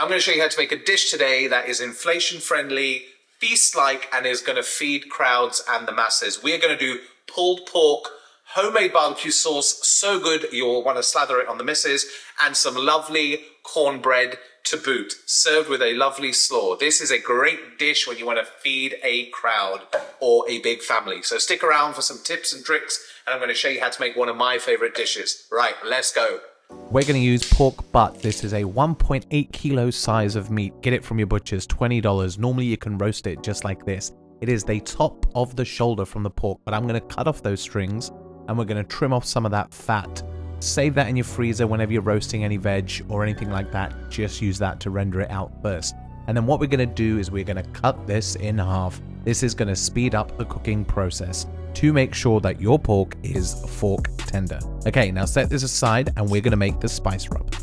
I'm going to show you how to make a dish today that is inflation friendly, feast-like, and is going to feed crowds and the masses. We are going to do pulled pork, homemade barbecue sauce, so good you'll want to slather it on the missus, and some lovely cornbread to boot, served with a lovely slaw. This is a great dish when you want to feed a crowd or a big family. So stick around for some tips and tricks, and I'm going to show you how to make one of my favorite dishes. Right, let's go. We're going to use pork butt. This is a 1.8 kilo size of meat. Get it from your butcher's, $20. Normally you can roast it just like this. It is the top of the shoulder from the pork, but I'm going to cut off those strings and we're going to trim off some of that fat. Save that in your freezer whenever you're roasting any veg or anything like that. Just use that to render it out first. And then what we're going to do is we're going to cut this in half. This is going to speed up the cooking process to make sure that your pork is fork tender. Okay, now set this aside and we're going to make the spice rub.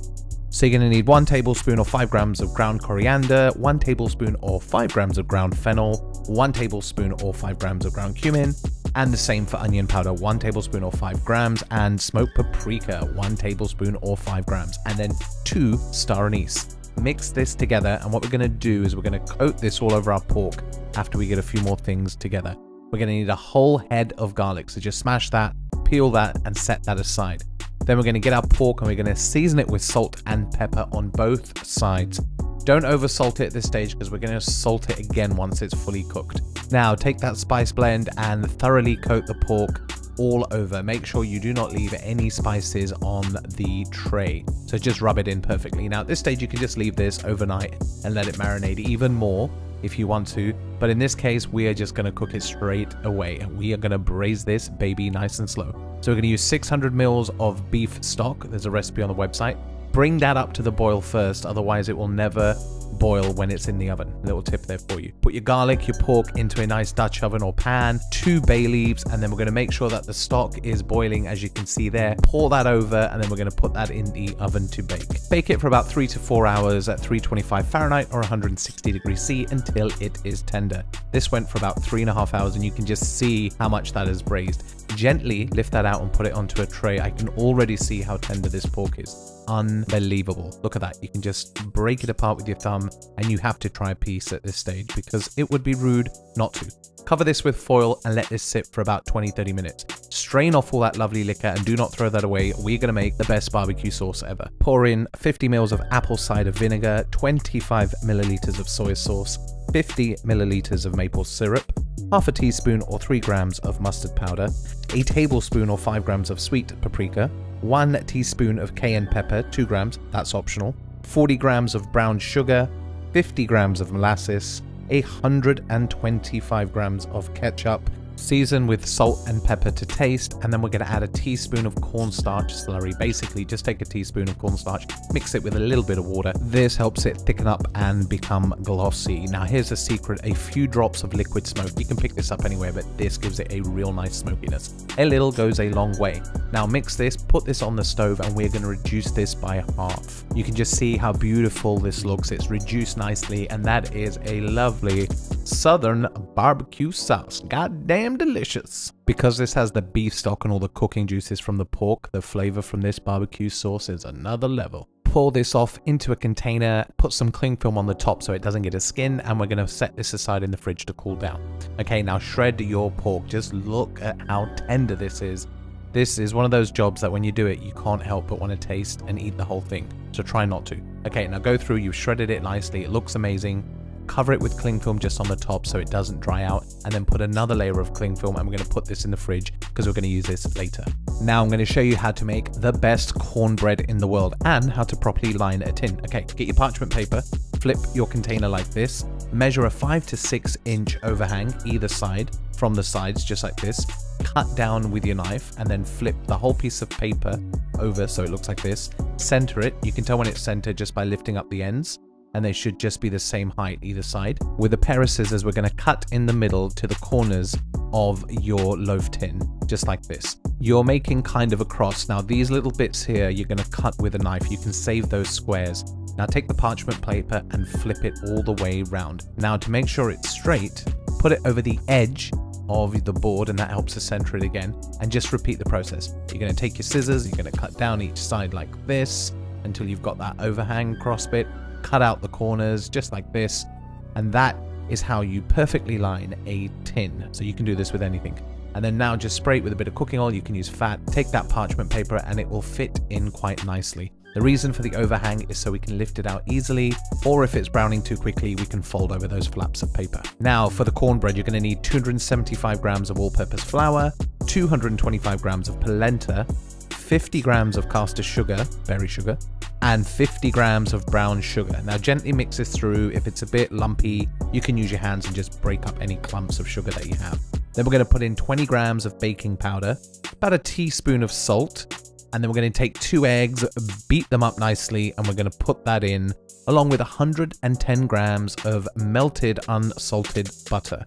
So you're going to need 1 tablespoon or 5 grams of ground coriander, 1 tablespoon or 5 grams of ground fennel, 1 tablespoon or 5 grams of ground cumin, and the same for onion powder, 1 tablespoon or 5 grams, and smoked paprika, 1 tablespoon or 5 grams, and then 2 star anise. Mix this together, and what we're going to do is we're going to coat this all over our pork after we get a few more things together. We're going to need a whole head of garlic, so just smash that, peel that, and set that aside. Then we're going to get our pork and we're going to season it with salt and pepper on both sides. Don't over salt it at this stage because we're going to salt it again once it's fully cooked. Now take that spice blend and thoroughly coat the pork all over. Make sure you do not leave any spices on the tray. So just rub it in perfectly. Now at this stage you can just leave this overnight and let it marinate even more if you want to, but in this case we are just going to cook it straight away and we are going to braise this baby nice and slow. So we're going to use 600 mils of beef stock. There's a recipe on the website. Bring that up to the boil first, otherwise it will never boil when it's in the oven. A little tip there for you. Put your garlic, your pork into a nice Dutch oven or pan, 2 bay leaves, and then we're going to make sure that the stock is boiling, as you can see there. Pour that over and then we're going to put that in the oven to bake. Bake it for about 3 to 4 hours at 325 Fahrenheit or 160 degrees C until it is tender. This went for about 3.5 hours and you can just see how much that is braised. Gently lift that out and put it onto a tray. I can already see how tender this pork is. Unbelievable. Look at that. You can just break it apart with your thumb and you have to try a piece at this stage because it would be rude not to. Cover this with foil and let this sit for about 20-30 minutes. Strain off all that lovely liquor and do not throw that away. We're going to make the best barbecue sauce ever. Pour in 50 mils of apple cider vinegar, 25 milliliters of soy sauce, 50 milliliters of maple syrup, half a teaspoon or 3 grams of mustard powder, a tablespoon or 5 grams of sweet paprika, 1 teaspoon of cayenne pepper, 2 grams, that's optional, 40 grams of brown sugar, 50 grams of molasses, 125 grams of ketchup. Season with salt and pepper to taste, and then we're going to add a teaspoon of cornstarch slurry. Basically, just take a teaspoon of cornstarch, mix it with a little bit of water. This helps it thicken up and become glossy. Now, here's a secret: a few drops of liquid smoke. You can pick this up anywhere, but this gives it a real nice smokiness. A little goes a long way. Now, mix this, put this on the stove, and we're going to reduce this by half. You can just see how beautiful this looks. It's reduced nicely, and that is a lovely southern barbecue sauce. God damn delicious. Because this has the beef stock and all the cooking juices from the pork, the flavor from this barbecue sauce is another level. Pour this off into a container, put some cling film on the top so it doesn't get a skin, and we're going to set this aside in the fridge to cool down. Okay, now shred your pork. Just look at how tender this is. This is one of those jobs that when you do it, you can't help but want to taste and eat the whole thing. So try not to. Okay, now go through, you've shredded it nicely, it looks amazing. Cover it with cling film just on the top so it doesn't dry out, and then put another layer of cling film, and we're going to put this in the fridge because we're going to use this later. Now I'm going to show you how to make the best cornbread in the world and how to properly line a tin. Okay, get your parchment paper, flip your container like this, measure a 5 to 6 inch overhang either side from the sides just like this, cut down with your knife, and then flip the whole piece of paper over so it looks like this. Center it. You can tell when it's centered just by lifting up the ends, and they should just be the same height either side. With a pair of scissors, we're going to cut in the middle to the corners of your loaf tin, just like this. You're making kind of a cross. Now these little bits here, you're going to cut with a knife. You can save those squares. Now take the parchment paper and flip it all the way round. Now to make sure it's straight, put it over the edge of the board, and that helps to center it again, and just repeat the process. You're going to take your scissors, you're going to cut down each side like this until you've got that overhang cross bit. cut out the corners just like this, and that is how you perfectly line a tin. So you can do this with anything. And then now just spray it with a bit of cooking oil. You can use fat, take that parchment paper, and it will fit in quite nicely. The reason for the overhang is so we can lift it out easily, or if it's browning too quickly, we can fold over those flaps of paper. Now for the cornbread, you're going to need 275 grams of all-purpose flour, 225 grams of polenta, 50 grams of caster sugar, berry sugar, and 50 grams of brown sugar. Now gently mix this through. If it's a bit lumpy, you can use your hands and just break up any clumps of sugar that you have. Then we're going to put in 20 grams of baking powder, about a teaspoon of salt, and then we're going to take 2 eggs, beat them up nicely, and we're going to put that in along with 110 grams of melted unsalted butter.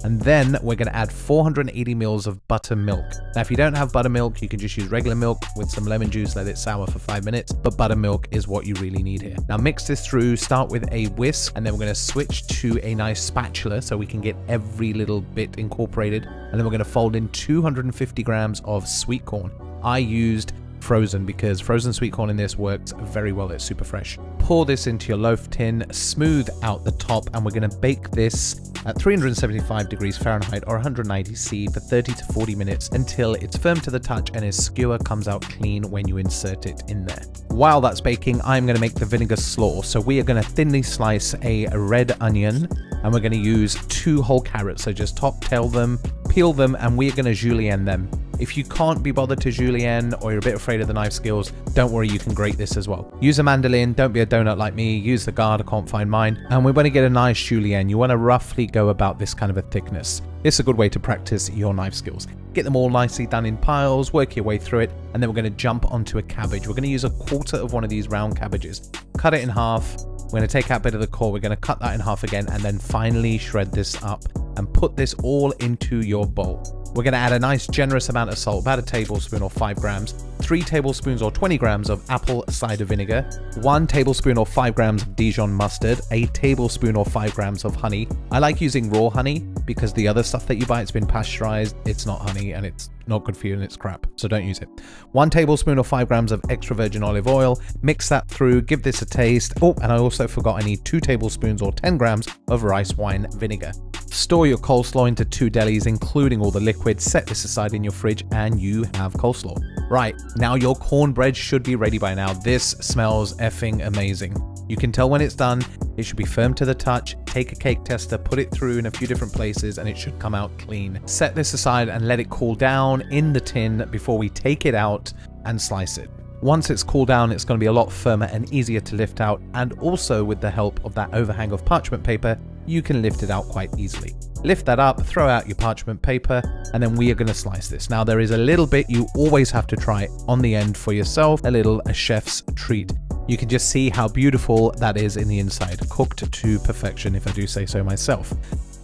And then we're going to add 480 mils of buttermilk. Now, if you don't have buttermilk, you can just use regular milk with some lemon juice, let it sour for 5 minutes, but buttermilk is what you really need here. Now mix this through, start with a whisk, and then we're going to switch to a nice spatula so we can get every little bit incorporated. And then we're going to fold in 250 grams of sweet corn. I used frozen because frozen sweet corn in this works very well. It's super fresh. Pour this into your loaf tin, smooth out the top, and we're going to bake this at 375 degrees Fahrenheit or 190 C for 30 to 40 minutes until it's firm to the touch and its skewer comes out clean when you insert it in there. While that's baking, I'm going to make the vinegar slaw. So we are going to thinly slice a red onion, and we're going to use 2 whole carrots. So just top tail them, peel them, and we're going to julienne them. If you can't be bothered to julienne or you're a bit afraid of the knife skills, don't worry, you can grate this as well. Use a mandolin, don't be a donut like me, use the guard, I can't find mine. And we want to get a nice julienne. You want to roughly go about this kind of a thickness. It's a good way to practice your knife skills. Get them all nicely done in piles, work your way through it, and then we're going to jump onto a cabbage. We're going to use 1/4 of one of these round cabbages. Cut it in half. We're going to take out a bit of the core, we're going to cut that in half again, and then finally shred this up and put this all into your bowl. We're going to add a nice generous amount of salt, about a tablespoon or 5 grams, 3 tablespoons or 20 grams of apple cider vinegar, 1 tablespoon or 5 grams of Dijon mustard, a tablespoon or 5 grams of honey. I like using raw honey because the other stuff that you buy, it's been pasteurized, it's not honey and it's not good for you and it's crap, so don't use it. 1 tablespoon or 5 grams of extra virgin olive oil, mix that through, give this a taste. Oh, and I also forgot I need 2 tablespoons or 10 grams of rice wine vinegar. Store your coleslaw into 2 delis, including all the liquid. Set this aside in your fridge and you have coleslaw. Right, now your cornbread should be ready by now. This smells effing amazing. You can tell when it's done. It should be firm to the touch. Take a cake tester, put it through in a few different places, and it should come out clean. Set this aside and let it cool down in the tin before we take it out and slice it. Once it's cooled down, it's going to be a lot firmer and easier to lift out, and also with the help of that overhang of parchment paper, you can lift it out quite easily. Lift that up, throw out your parchment paper, and then we are going to slice this. Now there is a little bit you always have to try on the end for yourself, a chef's treat. You can just see how beautiful that is in the inside, cooked to perfection if I do say so myself.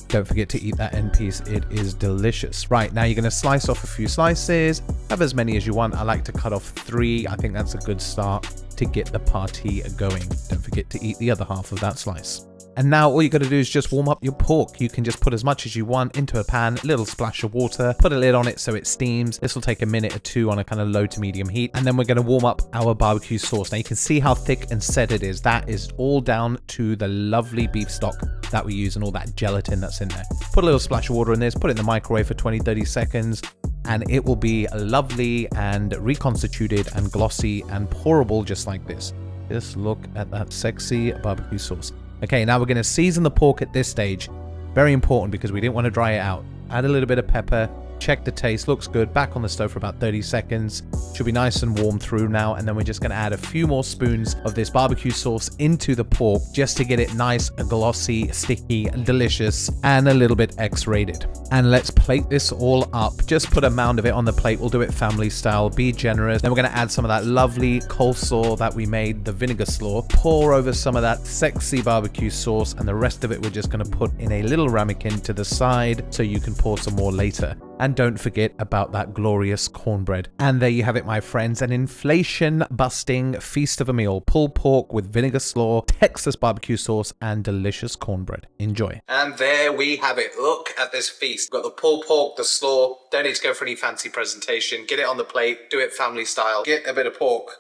Don't forget to eat that end piece, it is delicious. Right, now you're going to slice off a few slices, have as many as you want. I like to cut off 3, I think that's a good start to get the party going. Don't forget to eat the other half of that slice. And now all you got to do is just warm up your pork. You can just put as much as you want into a pan, a little splash of water, put a lid on it so it steams. This will take a minute or 2 on a kind of low to medium heat. And then we're going to warm up our barbecue sauce. Now you can see how thick and set it is. That is all down to the lovely beef stock that we use and all that gelatin that's in there. Put a little splash of water in this, put it in the microwave for 20-30 seconds. And it will be lovely and reconstituted and glossy and pourable just like this. Just look at that sexy barbecue sauce. Okay, now we're going to season the pork at this stage. Very important because we didn't want to dry it out. Add a little bit of pepper, check the taste, looks good. Back on the stove for about 30 seconds. Should be nice and warm through now. And then we're just going to add a few more spoons of this barbecue sauce into the pork just to get it nice, glossy, sticky, delicious, and a little bit X-rated. And let's plate this all up. Just put a mound of it on the plate. We'll do it family style. Be generous. Then we're going to add some of that lovely coleslaw that we made, the vinegar slaw. Pour over some of that sexy barbecue sauce, and the rest of it we're just going to put in a little ramekin to the side so you can pour some more later. And don't forget about that glorious cornbread. And there you have it, my friends, an inflation-busting feast of a meal. Pulled pork with vinegar slaw, Texas barbecue sauce, and delicious cornbread. Enjoy. And there we have it. Look at this feast. We've got the pulled pork, the slaw. Don't need to go for any fancy presentation. Get it on the plate. Do it family style. Get a bit of pork.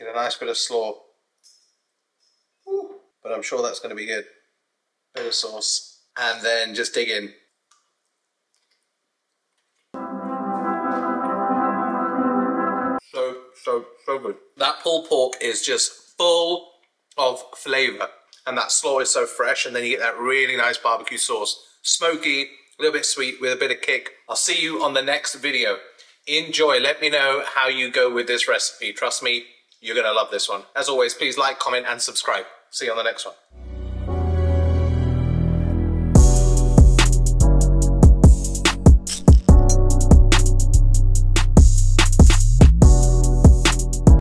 Get a nice bit of slaw. but I'm sure that's going to be good. Bit of sauce, and then just dig in. So good. That pulled pork is just full of flavor, and that slaw is so fresh, and then you get that really nice barbecue sauce. Smoky, a little bit sweet with a bit of kick. I'll see you on the next video. Enjoy. Let me know how you go with this recipe. Trust me, you're going to love this one. As always, please like, comment, and subscribe. See you on the next one.